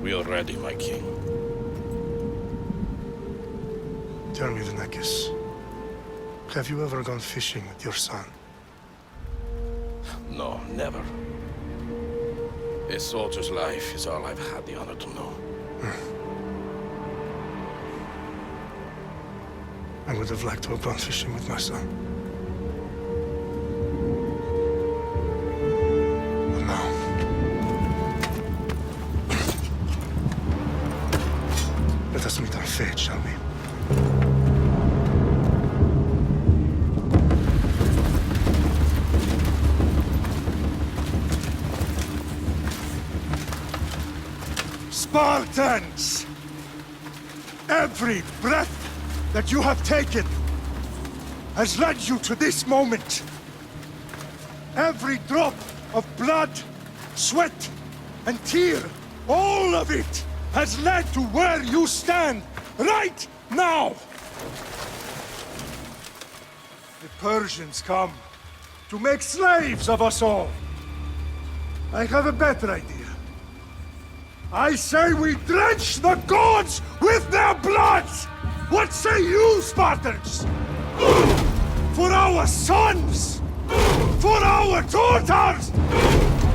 We are ready, my king. Tell me, Venekis, have you ever gone fishing with your son? No, never. A soldier's life is all I've had the honor to know. I would have liked to have gone fishing with my son. But no. Let us meet on fate, shall we? Spartans! Every breath that you have taken has led you to this moment. Every drop of blood, sweat, and tear, all of it has led to where you stand right now. The Persians come to make slaves of us all. I have a better idea. I say we drench the gods with their blood! What say you, Spartans? For our sons! For our daughters!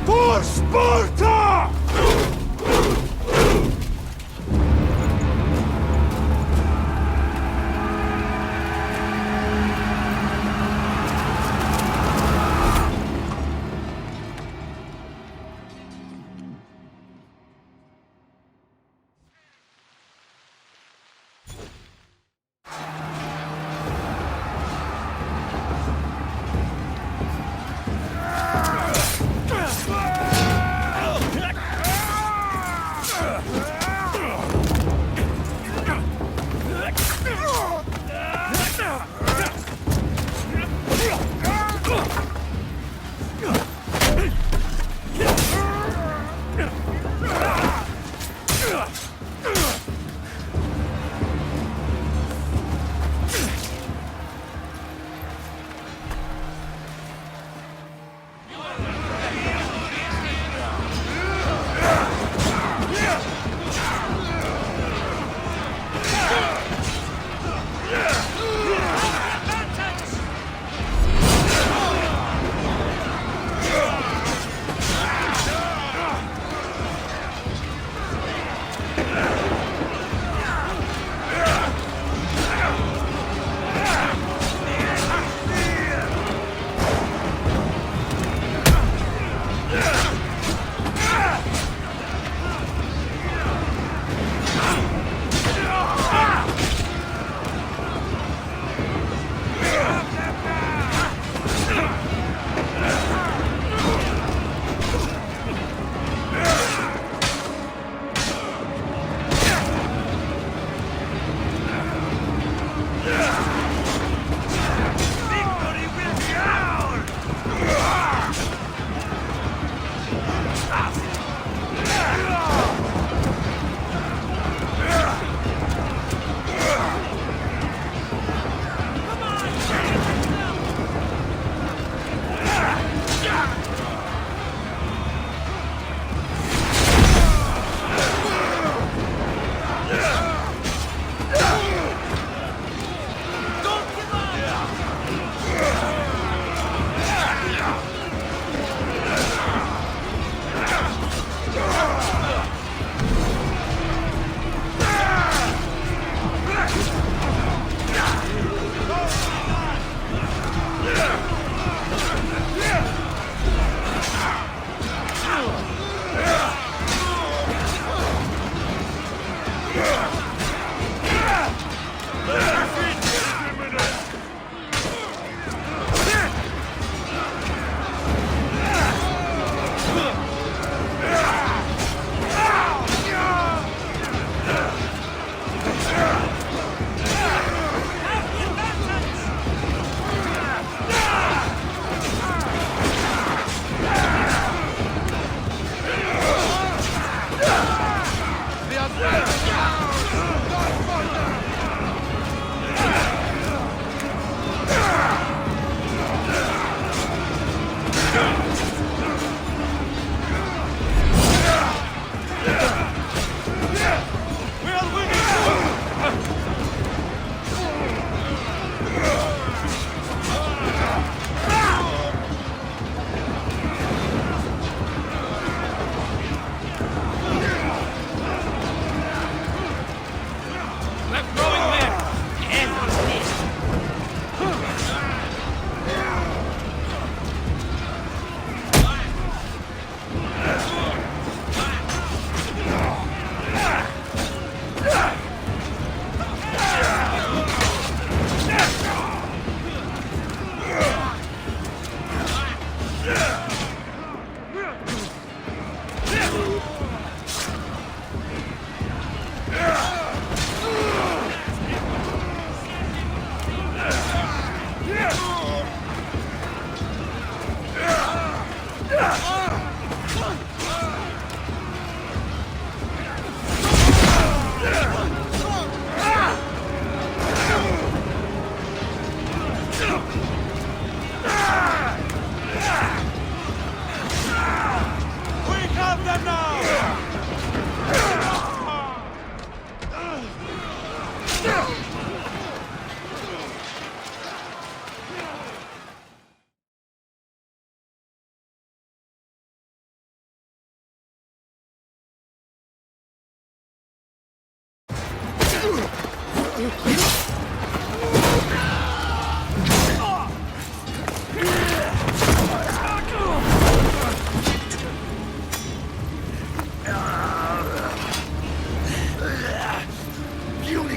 For Sparta!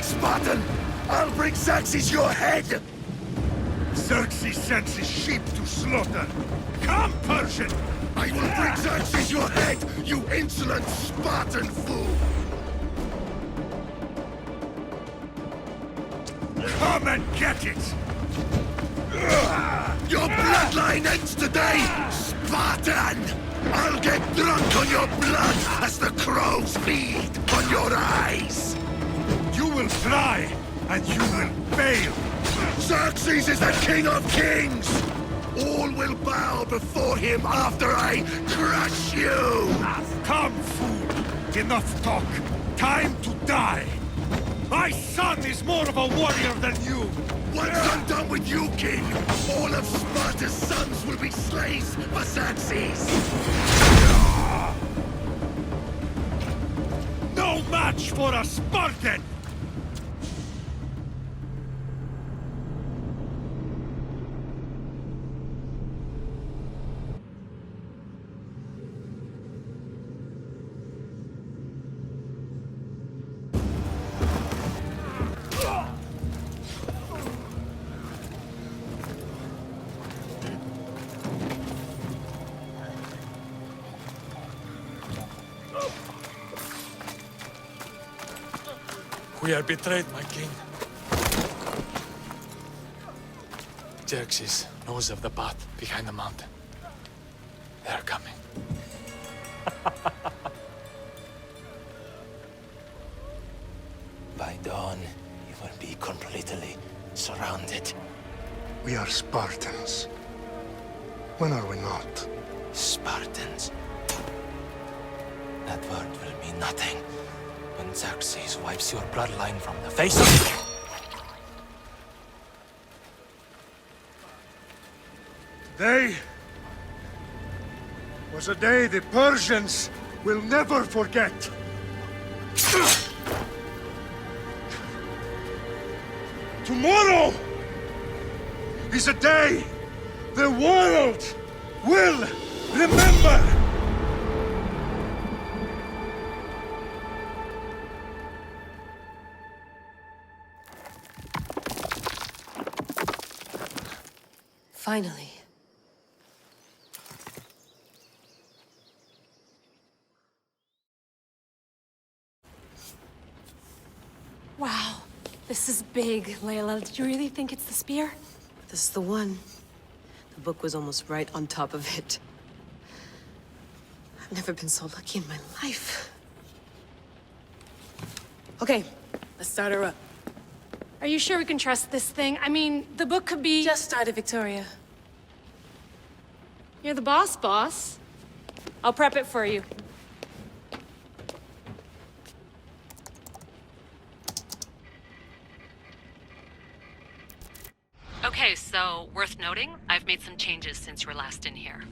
Spartan! I'll bring Xerxes your head! Xerxes sends his sheep to slaughter. Come, Persian! I will bring Xerxes your head, you insolent Spartan fool! Come and get it! Your bloodline ends today, Spartan! I'll get drunk on your blood as the crows feed on your eyes! You will try, and you will fail! Xerxes is the king of kings! All will bow before him after I crush you! Come, fool! Enough talk! Time to die! My son is more of a warrior than you! Once I'm done with you, king, all of Sparta's sons will be slaves for Xerxes! No match for a Spartan! We are betrayed, my king. Xerxes knows of the path behind the mountain. They are coming. By dawn, you will be completely surrounded. We are Spartans. When are we not? Spartans. That word will mean nothing when Xerxes wipes your bloodline from the face of... Today was a day the Persians will never forget. Tomorrow is a day the world will remember. Finally. Wow, this is big, Layla. Did you really think it's the spear? This is the one. The book was almost right on top of it. I've never been so lucky in my life. Okay, let's start her up. Are you sure we can trust this thing? I mean, the book could be... Just started, Victoria. You're the boss. I'll prep it for you. Okay, so worth noting, I've made some changes since you were last in here.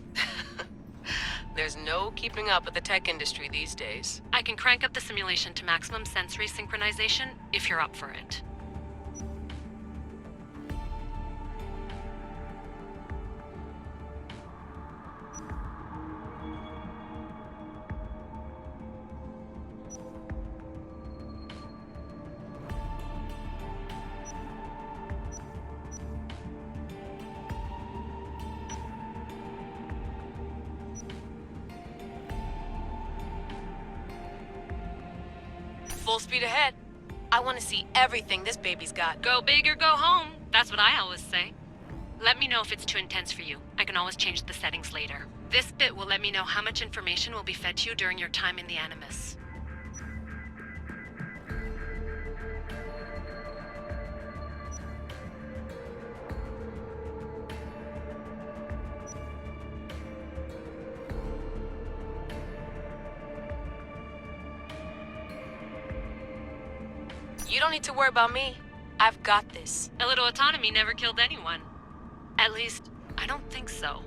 There's no keeping up with the tech industry these days. I can crank up the simulation to maximum sensory synchronization if you're up for it. Full speed ahead. I want to see everything this baby's got. Go big or go home. That's what I always say. Let me know if it's too intense for you. I can always change the settings later. This bit will let me know how much information will be fed to you during your time in the Animus. You don't need to worry about me. I've got this. A little autonomy never killed anyone. At least, I don't think so.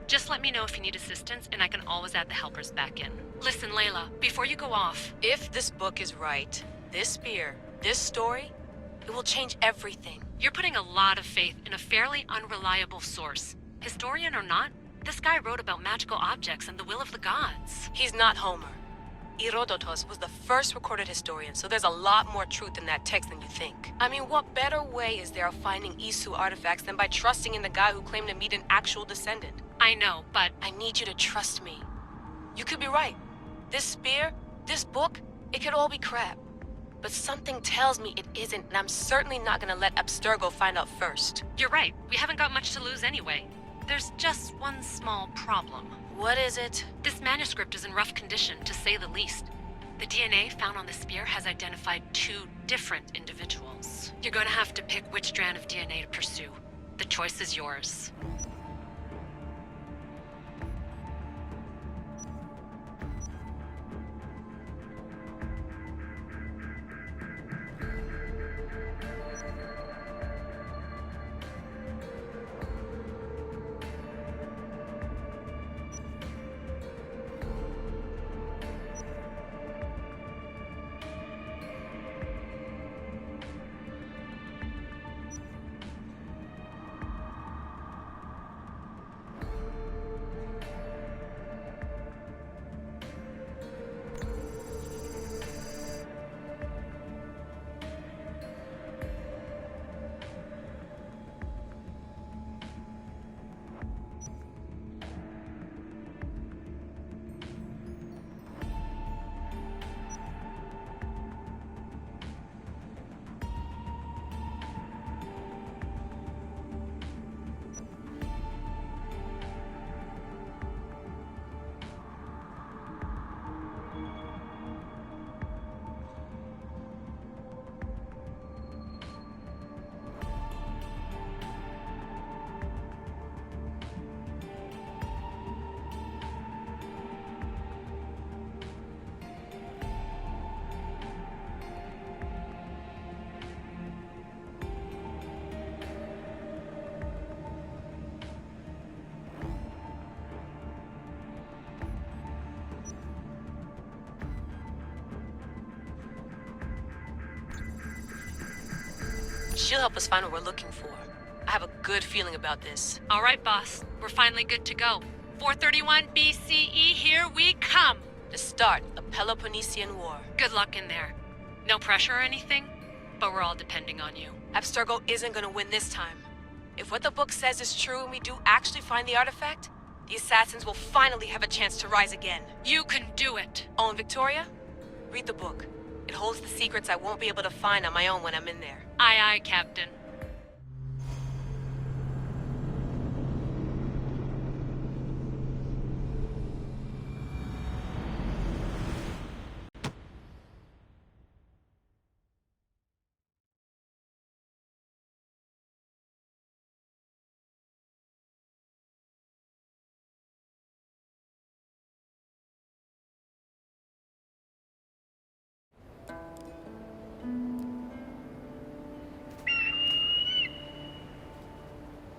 Just let me know if you need assistance, and I can always add the helpers back in. Listen, Layla, before you go off... If this book is right, this spear, this story, it will change everything. You're putting a lot of faith in a fairly unreliable source. Historian or not, this guy wrote about magical objects and the will of the gods. He's not Homer. Herodotus was the first recorded historian, so there's a lot more truth in that text than you think. I mean, what better way is there of finding Isu artifacts than by trusting in the guy who claimed to meet an actual descendant? I know, but... I need you to trust me. You could be right. This spear, this book, it could all be crap. But something tells me it isn't, and I'm certainly not gonna let Abstergo find out first. You're right. We haven't got much to lose anyway. There's just one small problem. What is it? This manuscript is in rough condition, to say the least. The DNA found on the spear has identified 2 different individuals. You're gonna have to pick which strand of DNA to pursue. The choice is yours. She'll help us find what we're looking for. I have a good feeling about this. All right, boss. We're finally good to go. 431 BCE, here we come! The start of Peloponnesian War. Good luck in there. No pressure or anything, but we're all depending on you. Abstergo isn't gonna win this time. If what the book says is true and we do actually find the artifact, the assassins will finally have a chance to rise again. You can do it! Oh, and Victoria? Read the book. It holds the secrets I won't be able to find on my own when I'm in there. Aye, aye, Captain.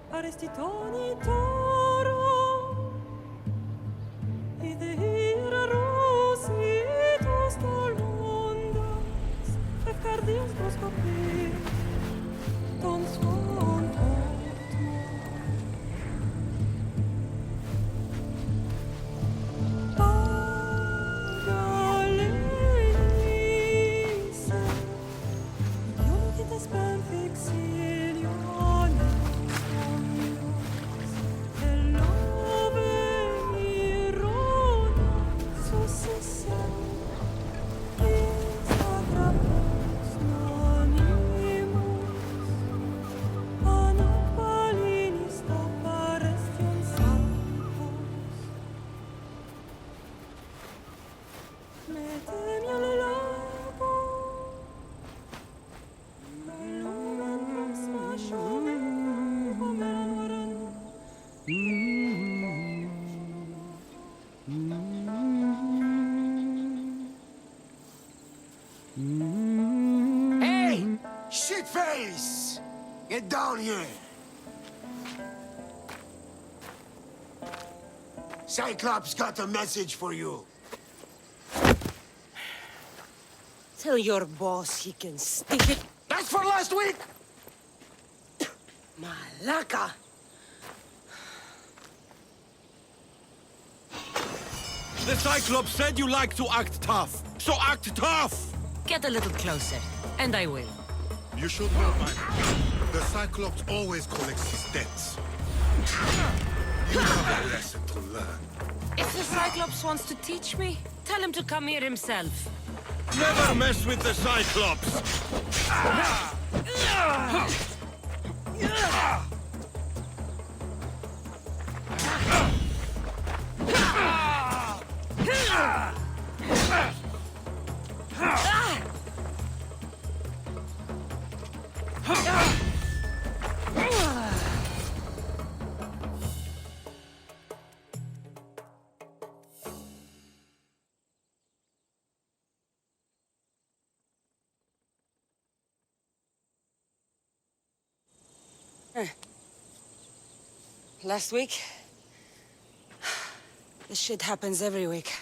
Arrestitoni toro I de hira rositos tolondas Efcardios proscopir Ton suon Pagalenise Io che te spen fixilione face! Get down here! Cyclops got a message for you. Tell your boss he can stick it. That's for last week! Malaka! The Cyclops said you like to act tough, so act tough! Get a little closer, and I will. You should know, man. The Cyclops always collects his debts. You have a lesson to learn. If the Cyclops wants to teach me, tell him to come here himself. Never mess with the Cyclops! Last week? This shit happens every week.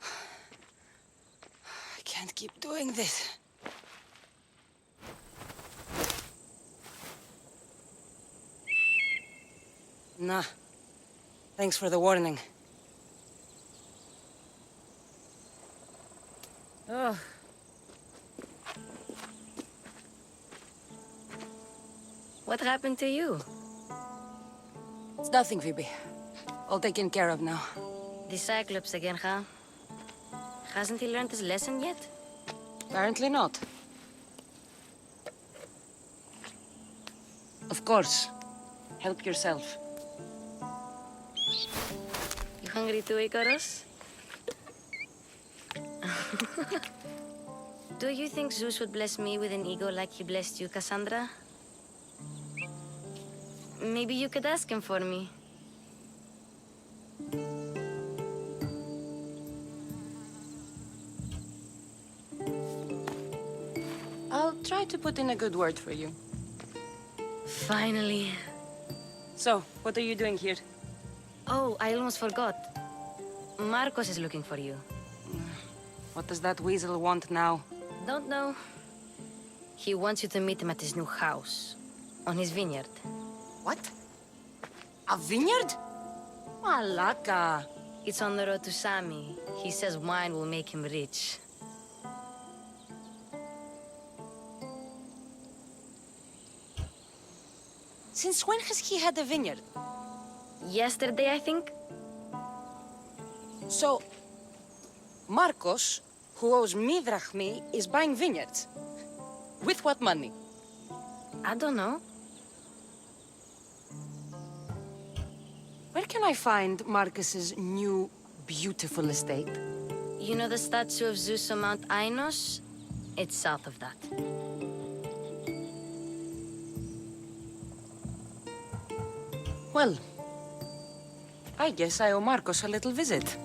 I can't keep doing this. Nah. Thanks for the warning. Oh. What happened to you? It's nothing, Phoebe. All taken care of now. The Cyclops again, huh? Hasn't he learned his lesson yet? Apparently not. Of course. Help yourself. You hungry too, Icarus? Do you think Zeus would bless me with an ego like he blessed you, Cassandra? Maybe you could ask him for me. I'll try to put in a good word for you. Finally. So, what are you doing here? Oh, I almost forgot. Marcos is looking for you. What does that weasel want now? Don't know. He wants you to meet him at his new house. On his vineyard. What? A vineyard? Malaka. It's on the road to Sami. He says wine will make him rich. Since when has he had a vineyard? Yesterday, I think? So, Marcos, who owes me drachmi, is buying vineyards. With what money? I don't know. Where can I find Marcus's new, beautiful estate? You know the statue of Zeus on Mount Ainos? It's south of that. Well, I guess I owe Marcos a little visit.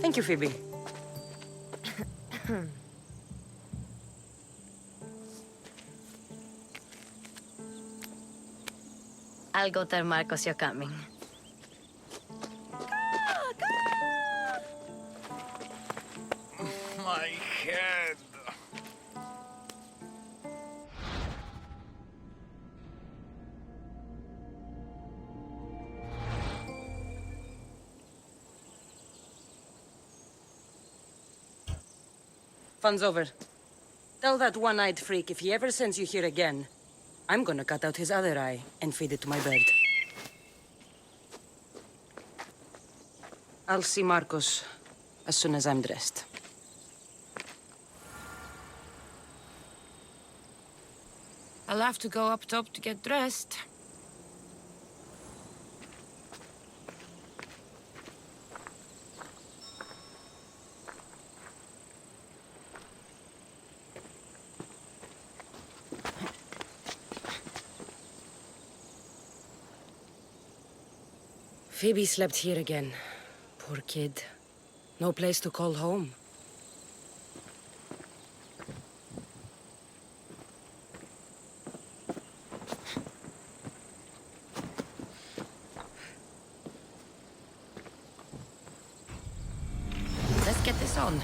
Thank you, Phoebe. I'll go tell Marcos you're coming. My head. Fun's over. Tell that one-eyed freak if he ever sends you here again, I'm gonna cut out his other eye and feed it to my bird. I'll see Marcos as soon as I'm dressed. I'll have to go up top to get dressed. Phoebe slept here again. Poor kid. No place to call home. on.